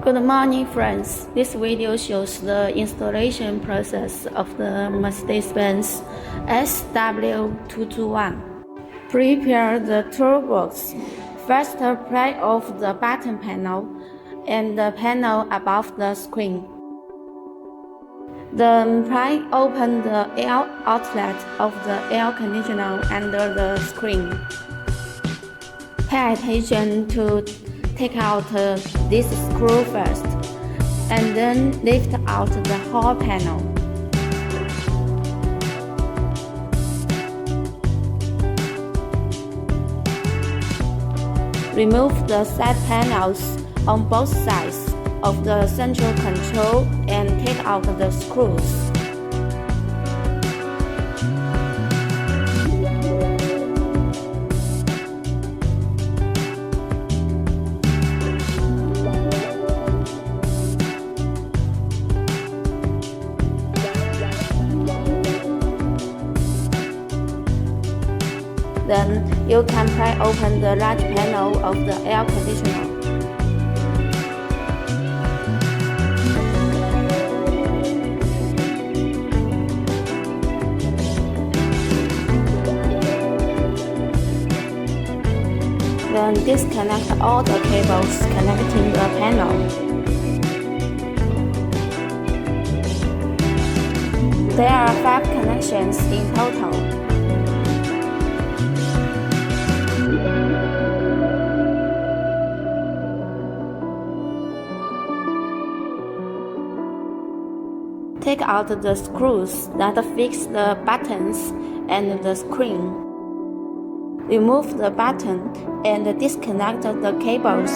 Good morning, friends. This video shows the installation process of the Meredesbenz SW221. Prepare the toolbox. First, pry off the button panel and the panel above the screen. Then pry open the air outlet of the air conditioner under the screen. Pay attention to take out this screw first, and then lift out the whole panel. Remove the side panels on both sides of the central control and take out the screws. Then you can pry open the large panel of the air conditioner. Then disconnect all the cables connecting the panel. There are 5 connections in total. Take out the screws that fix the buttons and the screen. Remove the button and disconnect the cables.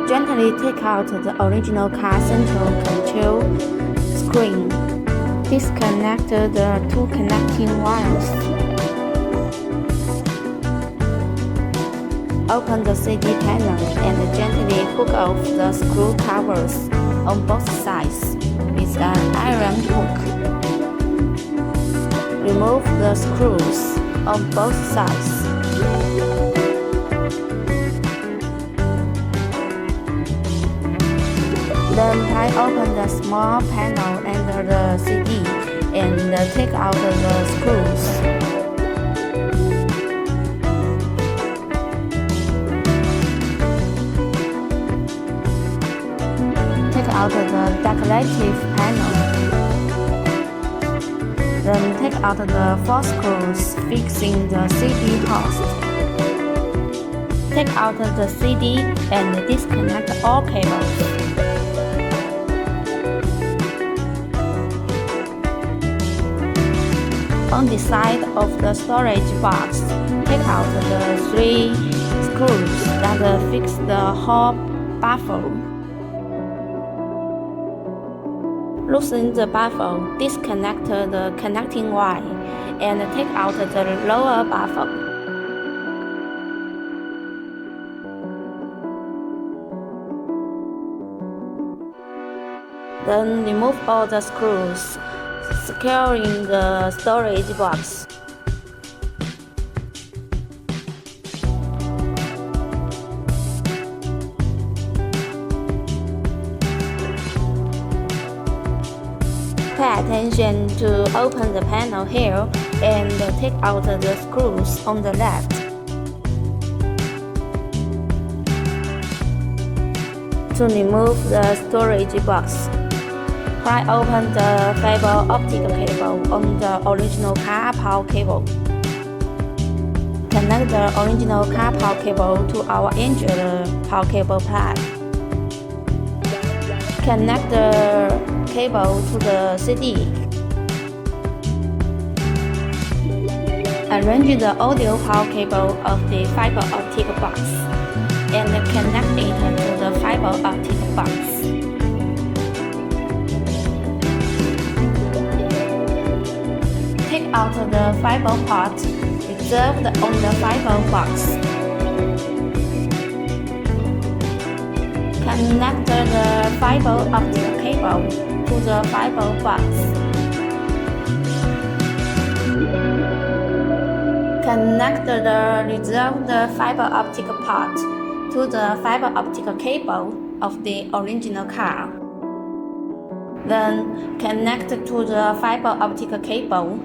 Gently take out the original car central control screen. Disconnect the 2 connecting wires. Open the CD panel and gently hook off the screw covers on both sides with an iron hook. Remove the screws on both sides. Then pry open the small panel under the CD and take out the screws. Take out the decorative panel. Then take out the 4 screws fixing the CD host. Take out the CD and disconnect all cables. On the side of the storage box, take out the 3 screws that fix the hall baffle. Loosen the baffle, disconnect the connecting wire, and take out the lower baffle. Then remove all the screws, securing the storage box. Pay attention to open the panel here and take out the screws on the left. To remove the storage box, pry open the fiber optic cable on the original car power cable. Connect the original car power cable to our injured power cable plug. Connect the cable to the CD. Arrange the audio power cable of the fiber optic box and connect it to the fiber optic box. Take out the fiber part reserved on the fiber box. Connect the fiber optic cable to the fiber box. Connect the reserved fiber optic part to the fiber optic cable of the original car. Then connect to the fiber optic cable.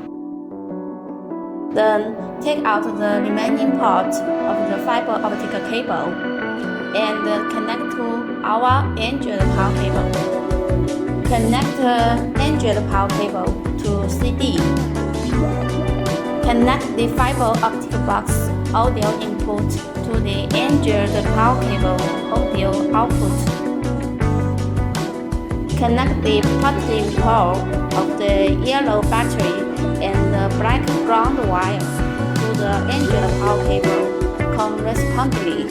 Then take out the remaining part of the fiber optic cable and connect to our Android power cable. Connect Android power cable to CD. Connect the fiber optic box audio input to the Android power cable audio output. Connect the positive pole of the yellow battery and the black ground wire to the Android power cable correspondingly.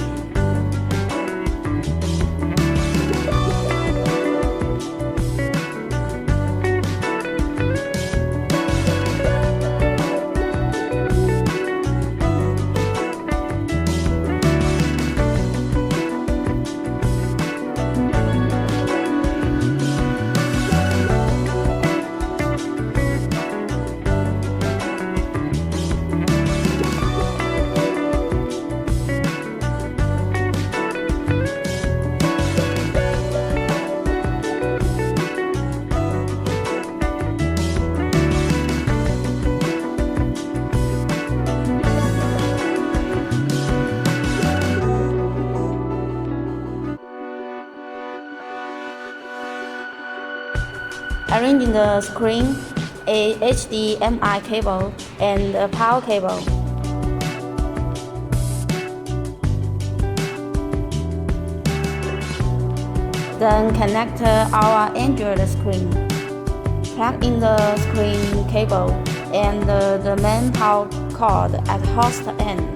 Arranging the screen, a HDMI cable, and a power cable. Then connect our Android screen. Plug in the screen cable and the main power cord at host end.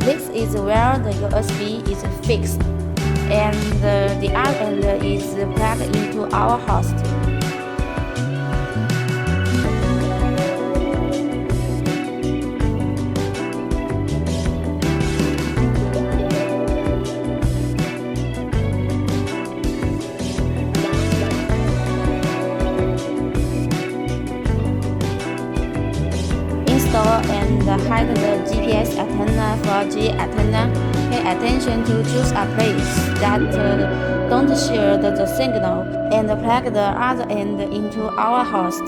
This is where the USB is fixed, and the other end is plugged into our host. Install and hide the GPS antenna for G antenna. Pay attention to choose a place that don't share the signal and plug the other end into our host.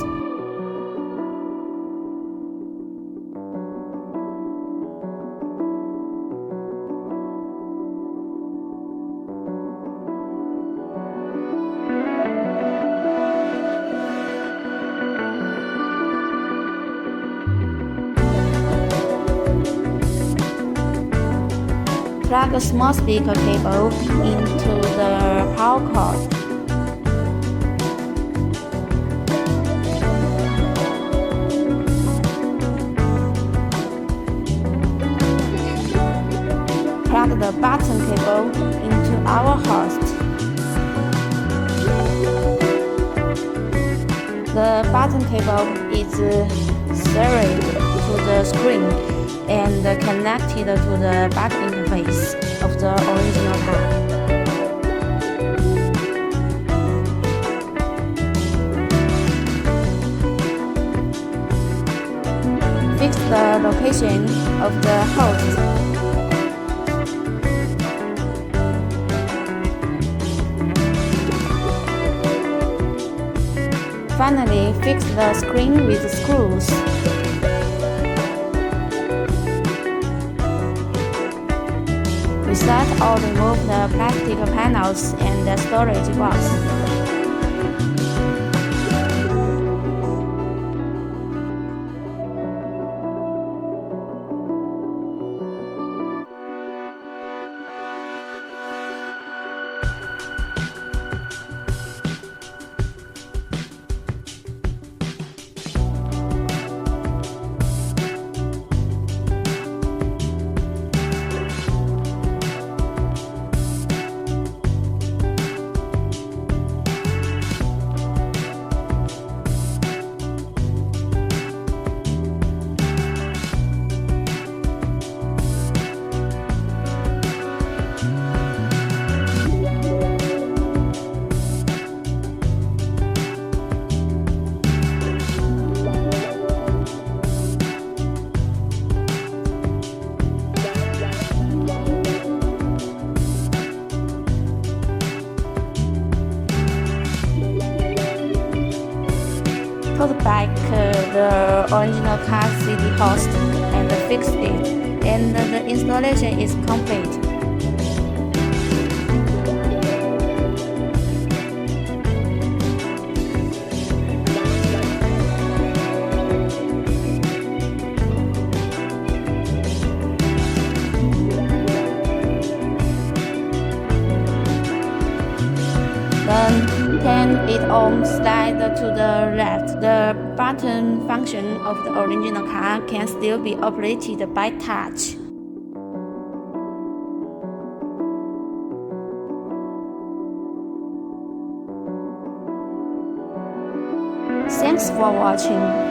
Plug a small speaker cable into the power cord. Plug the button cable into our host. The button cable is serial to the screen and connected to the back interface of the original car. Fix the location of the host. Finally, fix the screen with screws. Reset or remove the plastic panels and the storage box. the original car CD host and fix it, and the installation is complete. Then turn it on, slide to the left. The button function of the original car can still be operated by touch. Thanks for watching.